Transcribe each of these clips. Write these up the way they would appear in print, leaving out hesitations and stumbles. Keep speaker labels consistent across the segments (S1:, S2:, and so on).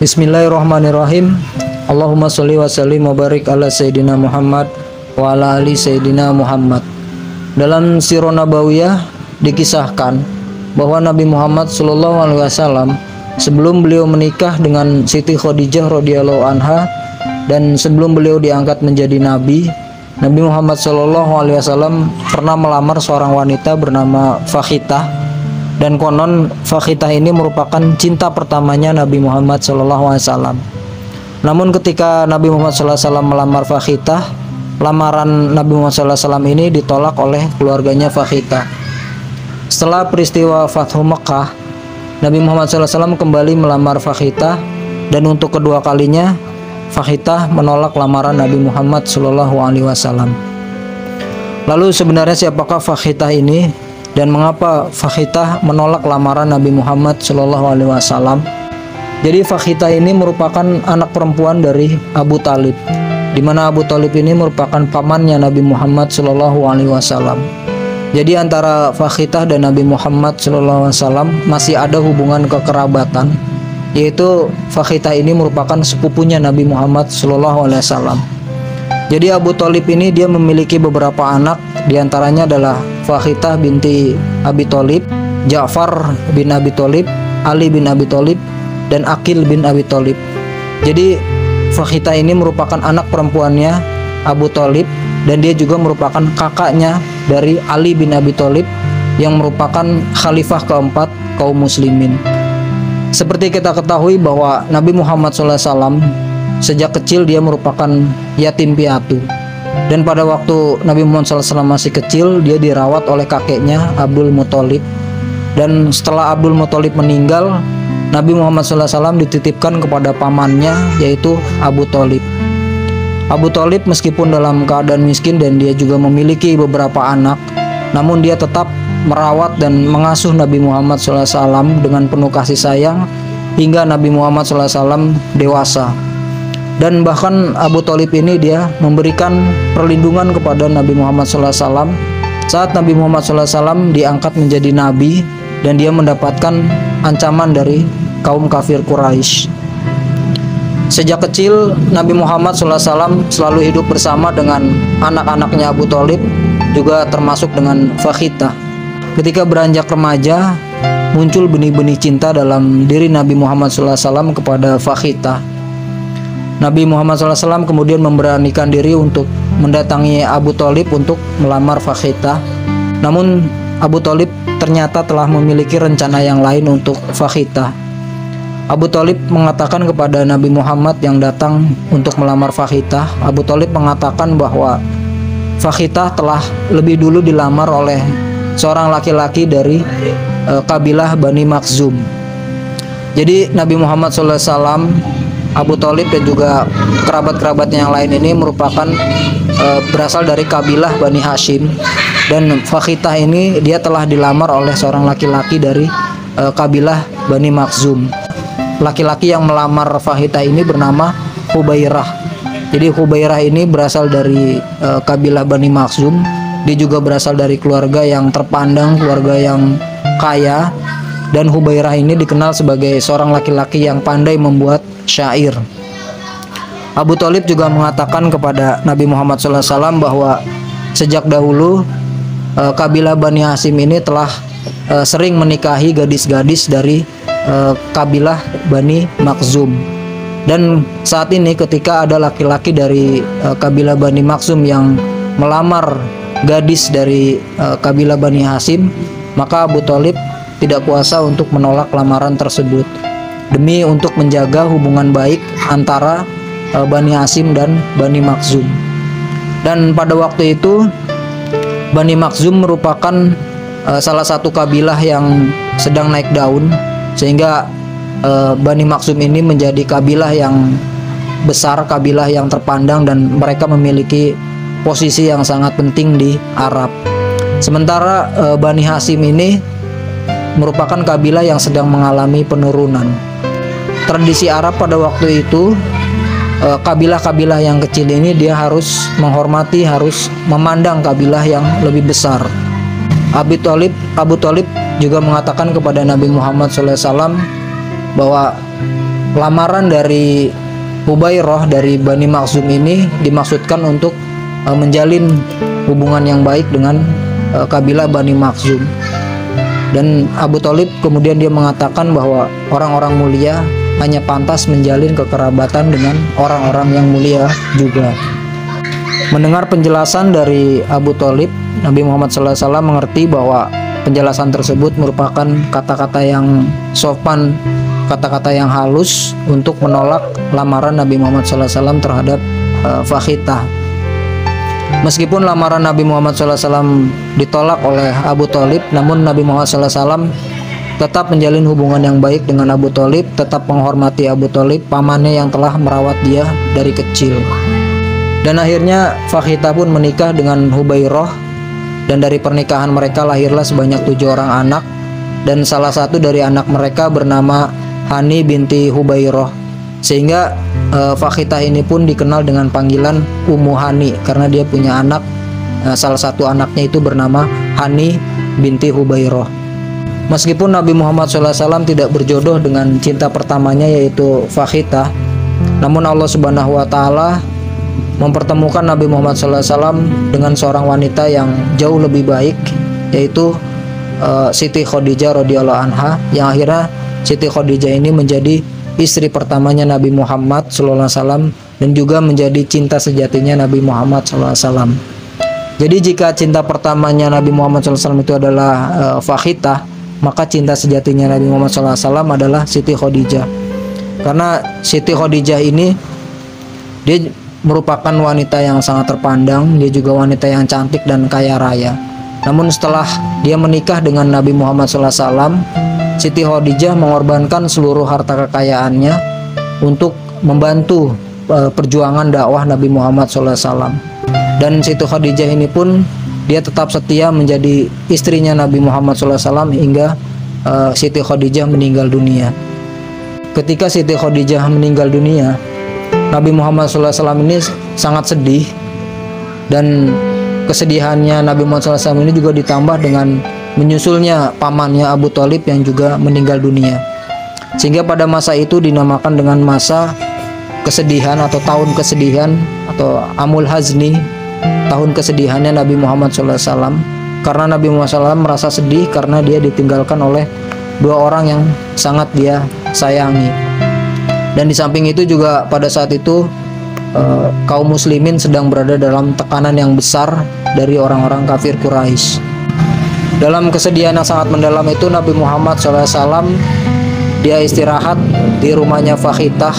S1: Bismillahirrahmanirrahim. Allahumma sholli wa sallim wa barik ala Sayyidina Muhammad wa ala ali Sayyidina Muhammad. Dalam Sirah Nabawiyah dikisahkan bahwa Nabi Muhammad SAW sebelum beliau menikah dengan Siti Khadijah radhiyallahu anha dan sebelum beliau diangkat menjadi nabi, Nabi Muhammad SAW pernah melamar seorang wanita bernama Fakhitah. Dan konon Fakhitah ini merupakan cinta pertamanya Nabi Muhammad SAW. Namun ketika Nabi Muhammad SAW melamar Fakhitah, lamaran Nabi Muhammad SAW ini ditolak oleh keluarganya Fakhitah. Setelah peristiwa Fathu Mekah, Nabi Muhammad SAW kembali melamar Fakhitah, dan untuk kedua kalinya Fakhitah menolak lamaran Nabi Muhammad SAW. Lalu sebenarnya siapakah Fakhitah ini? Dan mengapa Fakhitah menolak lamaran Nabi Muhammad SAW? Jadi Fakhitah ini merupakan anak perempuan dari Abu Talib, di mana Abu Talib ini merupakan pamannya Nabi Muhammad SAW. Jadi antara Fakhitah dan Nabi Muhammad SAW masih ada hubungan kekerabatan, yaitu Fakhitah ini merupakan sepupunya Nabi Muhammad SAW. Jadi Abu Talib ini dia memiliki beberapa anak, diantaranya adalah Fakhitah binti Abi Thalib, Ja'far bin Abi Thalib, Ali bin Abi Thalib, dan Aqil bin Abi Thalib. Jadi Fakhitah ini merupakan anak perempuannya Abu Thalib, dan dia juga merupakan kakaknya dari Ali bin Abi Thalib yang merupakan khalifah keempat kaum muslimin. Seperti kita ketahui bahwa Nabi Muhammad SAW sejak kecil dia merupakan yatim piatu. Dan pada waktu Nabi Muhammad SAW masih kecil, dia dirawat oleh kakeknya Abdul Muthalib. Dan setelah Abdul Muthalib meninggal, Nabi Muhammad SAW dititipkan kepada pamannya, yaitu Abu Thalib. Abu Thalib meskipun dalam keadaan miskin dan dia juga memiliki beberapa anak, namun dia tetap merawat dan mengasuh Nabi Muhammad SAW dengan penuh kasih sayang hingga Nabi Muhammad SAW dewasa. Dan bahkan Abu Thalib ini dia memberikan perlindungan kepada Nabi Muhammad SAW saat Nabi Muhammad SAW diangkat menjadi nabi, dan dia mendapatkan ancaman dari kaum kafir Quraisy. Sejak kecil Nabi Muhammad SAW selalu hidup bersama dengan anak-anaknya Abu Thalib, juga termasuk dengan Fakhitah. Ketika beranjak remaja, muncul benih-benih cinta dalam diri Nabi Muhammad SAW kepada Fakhitah. Nabi Muhammad SAW kemudian memberanikan diri untuk mendatangi Abu Thalib untuk melamar Fakhitah. Namun Abu Thalib ternyata telah memiliki rencana yang lain untuk Fakhitah. Abu Thalib mengatakan kepada Nabi Muhammad yang datang untuk melamar Fakhitah, Abu Thalib mengatakan bahwa Fakhitah telah lebih dulu dilamar oleh seorang laki-laki dari kabilah Bani Makhzum. Jadi Nabi Muhammad SAW, Abu Thalib dan juga kerabat-kerabatnya yang lain ini merupakan berasal dari kabilah Bani Hashim, dan Fakhitah ini dia telah dilamar oleh seorang laki-laki dari kabilah Bani Makhzum. Laki-laki yang melamar Fakhitah ini bernama Hubairah. Jadi Hubairah ini berasal dari kabilah Bani Makhzum. Dia juga berasal dari keluarga yang terpandang, keluarga yang kaya, dan Hubairah ini dikenal sebagai seorang laki-laki yang pandai membuat syair. Abu Thalib juga mengatakan kepada Nabi Muhammad SAW bahwa sejak dahulu kabilah Bani Hashim ini telah sering menikahi gadis-gadis dari kabilah Bani Makhzum. Dan saat ini ketika ada laki-laki dari kabilah Bani Makhzum yang melamar gadis dari kabilah Bani Hashim, maka Abu Thalib tidak kuasa untuk menolak lamaran tersebut demi untuk menjaga hubungan baik antara Bani Hashim dan Bani Makhzum. Dan pada waktu itu Bani Makhzum merupakan salah satu kabilah yang sedang naik daun, sehingga Bani Makhzum ini menjadi kabilah yang besar, kabilah yang terpandang, dan mereka memiliki posisi yang sangat penting di Arab. Sementara Bani Hashim ini merupakan kabilah yang sedang mengalami penurunan. Tradisi Arab pada waktu itu, kabilah-kabilah yang kecil ini dia harus menghormati, harus memandang kabilah yang lebih besar. Abu Thalib juga mengatakan kepada Nabi Muhammad SAW bahwa lamaran dari Hubairah dari Bani Makhzum ini dimaksudkan untuk menjalin hubungan yang baik dengan kabilah Bani Makhzum. Dan Abu Thalib kemudian dia mengatakan bahwa orang-orang mulia hanya pantas menjalin kekerabatan dengan orang-orang yang mulia juga. Mendengar penjelasan dari Abu Thalib, Nabi Muhammad SAW mengerti bahwa penjelasan tersebut merupakan kata-kata yang sopan, kata-kata yang halus untuk menolak lamaran Nabi Muhammad SAW terhadap Fakhitah. Meskipun lamaran Nabi Muhammad SAW ditolak oleh Abu Thalib, namun Nabi Muhammad SAW tetap menjalin hubungan yang baik dengan Abu Thalib, tetap menghormati Abu Thalib, pamannya yang telah merawat dia dari kecil. Dan akhirnya Fakhitah pun menikah dengan Hubairah, dan dari pernikahan mereka lahirlah sebanyak 7 orang anak, dan salah satu dari anak mereka bernama Hani binti Hubairah, sehingga Fakhitah ini pun dikenal dengan panggilan Ummu Hani karena dia punya anak, salah satu anaknya itu bernama Hani binti Hubairah. Meskipun Nabi Muhammad SAW tidak berjodoh dengan cinta pertamanya yaitu Fakhitah, namun Allah Subhanahu wa Ta'ala mempertemukan Nabi Muhammad SAW dengan seorang wanita yang jauh lebih baik, yaitu Siti Khadijah radhiyallahu anha, yang akhirnya Siti Khadijah ini menjadi istri pertamanya Nabi Muhammad SAW dan juga menjadi cinta sejatinya Nabi Muhammad SAW. Jadi jika cinta pertamanya Nabi Muhammad SAW itu adalah Fakhitah, maka cinta sejatinya Nabi Muhammad SAW adalah Siti Khadijah. Karena Siti Khadijah ini dia merupakan wanita yang sangat terpandang, dia juga wanita yang cantik dan kaya raya. Namun setelah dia menikah dengan Nabi Muhammad SAW, Siti Khadijah mengorbankan seluruh harta kekayaannya untuk membantu perjuangan dakwah Nabi Muhammad SAW. Dan Siti Khadijah ini pun dia tetap setia menjadi istrinya Nabi Muhammad SAW hingga Siti Khadijah meninggal dunia. Ketika Siti Khadijah meninggal dunia, Nabi Muhammad SAW ini sangat sedih, dan kesedihannya Nabi Muhammad SAW ini juga ditambah dengan menyusulnya pamannya Abu Thalib yang juga meninggal dunia, sehingga pada masa itu dinamakan dengan masa kesedihan atau tahun kesedihan atau Amul Hazni, tahun kesedihannya Nabi Muhammad SAW, karena Nabi Muhammad SAW merasa sedih karena dia ditinggalkan oleh 2 orang yang sangat dia sayangi. Dan di samping itu juga pada saat itu kaum muslimin sedang berada dalam tekanan yang besar dari orang-orang kafir Quraisy. Dalam kesedihan yang sangat mendalam itu Nabi Muhammad SAW dia istirahat di rumahnya Fakhitah,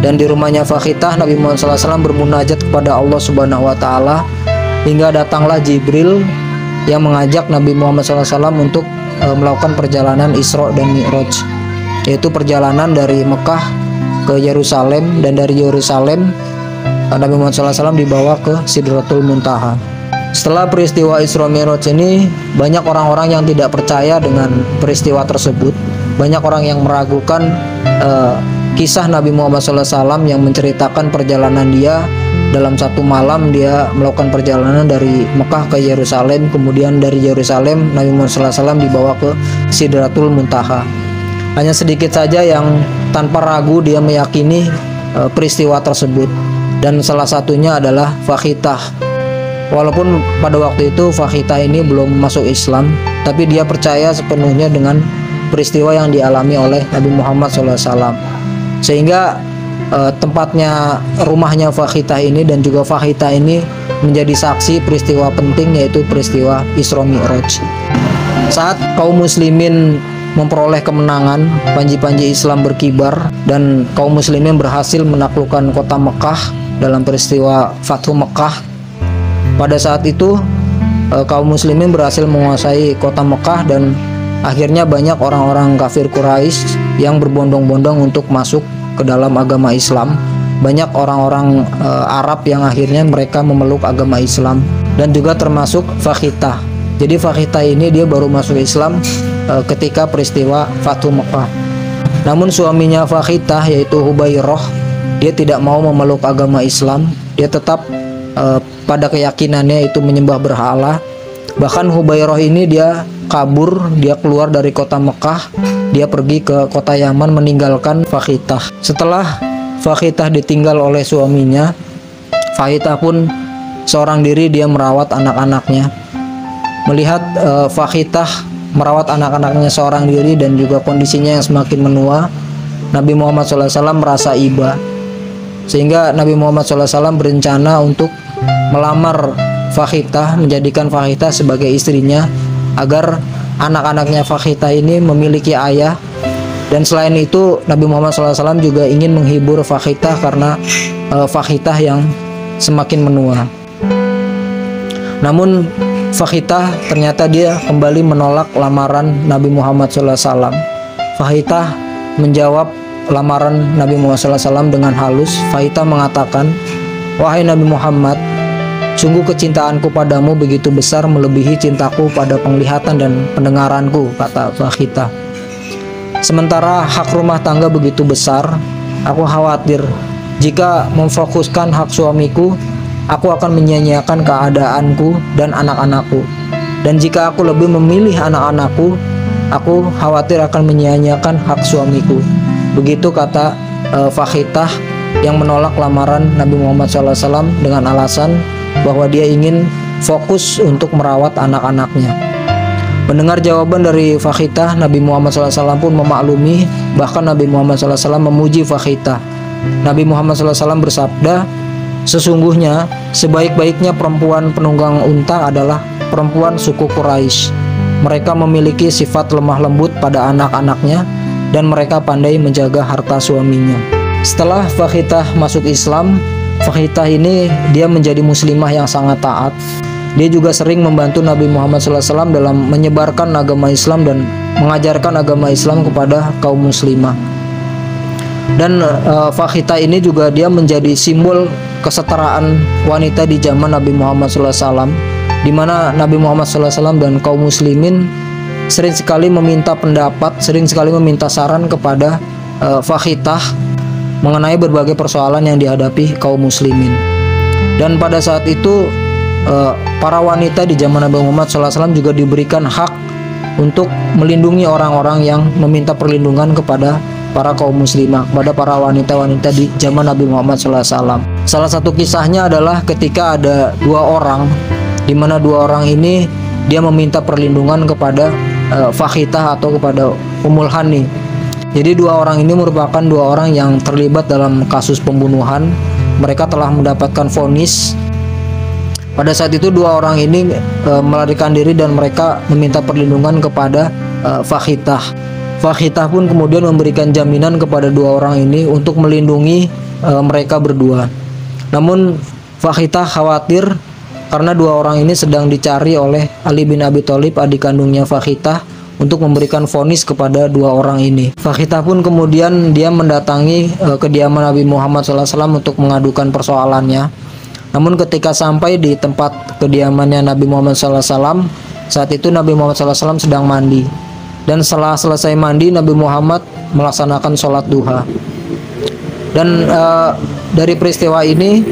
S1: dan di rumahnya Fakhitah Nabi Muhammad SAW bermunajat kepada Allah Subhanahu wa Ta'ala, hingga datanglah Jibril yang mengajak Nabi Muhammad SAW untuk melakukan perjalanan Isra dan Mi'raj, yaitu perjalanan dari Mekah ke Yerusalem, dan dari Yerusalem Nabi Muhammad SAW dibawa ke Sidratul Muntaha. Setelah peristiwa Isra Mi'raj ini, banyak orang-orang yang tidak percaya dengan peristiwa tersebut. Banyak orang yang meragukan kisah Nabi Muhammad SAW yang menceritakan perjalanan dia dalam satu malam. Dia melakukan perjalanan dari Mekah ke Yerusalem, kemudian dari Yerusalem Nabi Muhammad SAW dibawa ke Sidratul Muntaha. Hanya sedikit saja yang tanpa ragu dia meyakini peristiwa tersebut, dan salah satunya adalah Fakhitah. Walaupun pada waktu itu Fakhitah ini belum masuk Islam, tapi dia percaya sepenuhnya dengan peristiwa yang dialami oleh Nabi Muhammad SAW. Sehingga tempatnya, rumahnya Fakhitah ini dan juga Fakhitah ini menjadi saksi peristiwa penting, yaitu peristiwa Isra Mi'raj. Saat kaum muslimin memperoleh kemenangan, panji-panji Islam berkibar, dan kaum muslimin berhasil menaklukkan kota Mekah dalam peristiwa Fathu Mekah. Pada saat itu kaum muslimin berhasil menguasai kota Mekah, dan akhirnya banyak orang-orang kafir Quraisy yang berbondong-bondong untuk masuk ke dalam agama Islam. Banyak orang-orang Arab yang akhirnya mereka memeluk agama Islam, dan juga termasuk Fakhitah. Jadi Fakhitah ini dia baru masuk Islam ketika peristiwa Fathu Mekah. Namun suaminya Fakhitah yaitu Hubairah, dia tidak mau memeluk agama Islam. Dia tetap pada keyakinannya itu menyembah berhala, Bahkan Hubairah ini dia kabur, dia keluar dari kota Mekah, dia pergi ke kota Yaman meninggalkan Fakhitah. Setelah Fakhitah ditinggal oleh suaminya, Fakhitah pun seorang diri dia merawat anak-anaknya. Melihat Fakhitah merawat anak-anaknya seorang diri dan juga kondisinya yang semakin menua, Nabi Muhammad SAW merasa iba, sehingga Nabi Muhammad SAW berencana untuk melamar Fakhitah, menjadikan Fakhitah sebagai istrinya, agar anak-anaknya Fakhitah ini memiliki ayah. Dan selain itu Nabi Muhammad SAW juga ingin menghibur Fakhitah karena Fakhitah yang semakin menua. Namun Fakhitah ternyata dia kembali menolak lamaran Nabi Muhammad SAW. Fakhitah menjawab lamaran Nabi Muhammad SAW dengan halus. Fakhitah mengatakan, "Wahai Nabi Muhammad, sungguh kecintaanku padamu begitu besar melebihi cintaku pada penglihatan dan pendengaranku," kata Fakhitah. "Sementara hak rumah tangga begitu besar, aku khawatir jika memfokuskan hak suamiku, aku akan menyia-nyiakan keadaanku dan anak-anakku. Dan jika aku lebih memilih anak-anakku, aku khawatir akan menyia-nyiakan hak suamiku." Begitu kata Fakhitah yang menolak lamaran Nabi Muhammad SAW dengan alasan bahwa dia ingin fokus untuk merawat anak-anaknya. Mendengar jawaban dari Fakhitah, Nabi Muhammad SAW pun memaklumi. Bahkan Nabi Muhammad SAW memuji Fakhitah. Nabi Muhammad SAW bersabda, "Sesungguhnya sebaik-baiknya perempuan penunggang unta adalah perempuan suku Quraisy. Mereka memiliki sifat lemah lembut pada anak-anaknya dan mereka pandai menjaga harta suaminya." Setelah Fakhitah masuk Islam, Fakhitah ini dia menjadi muslimah yang sangat taat. Dia juga sering membantu Nabi Muhammad SAW dalam menyebarkan agama Islam dan mengajarkan agama Islam kepada kaum muslimah. Dan Fakhitah ini juga dia menjadi simbol kesetaraan wanita di zaman Nabi Muhammad SAW, di mana Nabi Muhammad SAW dan kaum muslimin sering sekali meminta pendapat, sering sekali meminta saran kepada Fakhitah mengenai berbagai persoalan yang dihadapi kaum muslimin. Dan pada saat itu para wanita di zaman Nabi Muhammad SAW juga diberikan hak untuk melindungi orang-orang yang meminta perlindungan kepada para kaum muslimah, kepada para wanita-wanita di zaman Nabi Muhammad SAW. Salah satu kisahnya adalah ketika ada dua orang, di mana dua orang ini dia meminta perlindungan kepada Fakhitah atau kepada Ummul Hani. Jadi dua orang ini merupakan dua orang yang terlibat dalam kasus pembunuhan. Mereka telah mendapatkan vonis. Pada saat itu dua orang ini melarikan diri dan mereka meminta perlindungan kepada Fakhitah. Fakhitah pun kemudian memberikan jaminan kepada dua orang ini untuk melindungi mereka berdua. Namun Fakhitah khawatir karena dua orang ini sedang dicari oleh Ali bin Abi Thalib, adik kandungnya Fakhitah, untuk memberikan vonis kepada dua orang ini. Fakhitah pun kemudian dia mendatangi kediaman Nabi Muhammad SAW untuk mengadukan persoalannya. Namun ketika sampai di tempat kediamannya Nabi Muhammad SAW, saat itu Nabi Muhammad SAW sedang mandi. Dan setelah selesai mandi, Nabi Muhammad melaksanakan sholat duha. Dan dari peristiwa ini,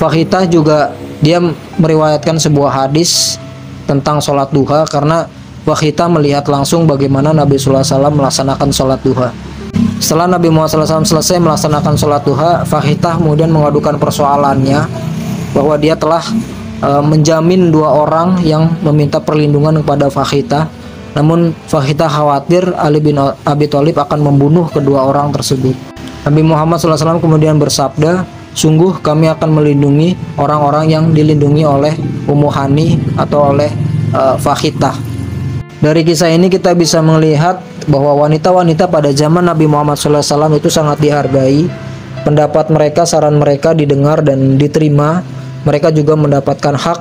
S1: Fakhitah juga dia meriwayatkan sebuah hadis tentang sholat duha, karena Fakhitah melihat langsung bagaimana Nabi SAW melaksanakan sholat duha. Setelah Nabi Muhammad SAW selesai melaksanakan sholat duha, Fakhitah kemudian mengadukan persoalannya bahwa dia telah menjamin dua orang yang meminta perlindungan kepada Fakhitah. Namun Fakhitah khawatir Ali bin Abi Thalib akan membunuh kedua orang tersebut. Nabi Muhammad SAW kemudian bersabda, "Sungguh kami akan melindungi orang-orang yang dilindungi oleh Ummu Hani atau oleh Fakhitah." Dari kisah ini kita bisa melihat bahwa wanita-wanita pada zaman Nabi Muhammad SAW itu sangat dihargai. Pendapat mereka, saran mereka didengar dan diterima. Mereka juga mendapatkan hak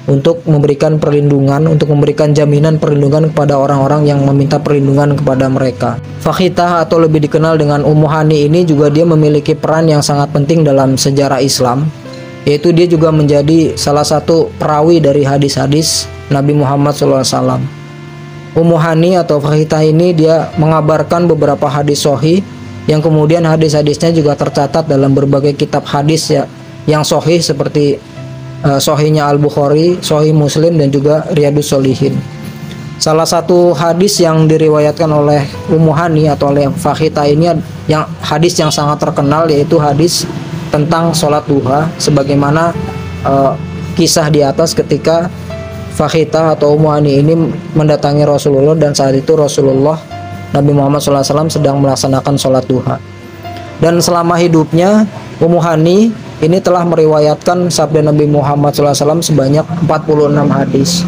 S1: untuk memberikan perlindungan, untuk memberikan jaminan perlindungan kepada orang-orang yang meminta perlindungan kepada mereka. Fakhitah atau lebih dikenal dengan Ummu Hani ini juga dia memiliki peran yang sangat penting dalam sejarah Islam, yaitu dia juga menjadi salah satu perawi dari hadis-hadis Nabi Muhammad SAW. Ummu Hani atau Fakhitah ini dia mengabarkan beberapa hadis sahih yang kemudian hadis-hadisnya juga tercatat dalam berbagai kitab hadis ya, yang sahih seperti Sahihnya Al-Bukhari, Sahih Muslim, dan juga Riyadus Shalihin. Salah satu hadis yang diriwayatkan oleh Ummu Hani atau oleh Fakhita ini yang hadis yang sangat terkenal, yaitu hadis tentang sholat duha, sebagaimana kisah di atas ketika Fakhita atau Ummu Hani ini mendatangi Rasulullah, dan saat itu Rasulullah Nabi Muhammad SAW sedang melaksanakan sholat duha. Dan selama hidupnya Ummu Hani ini telah meriwayatkan sabda Nabi Muhammad SAW sebanyak 46 hadis.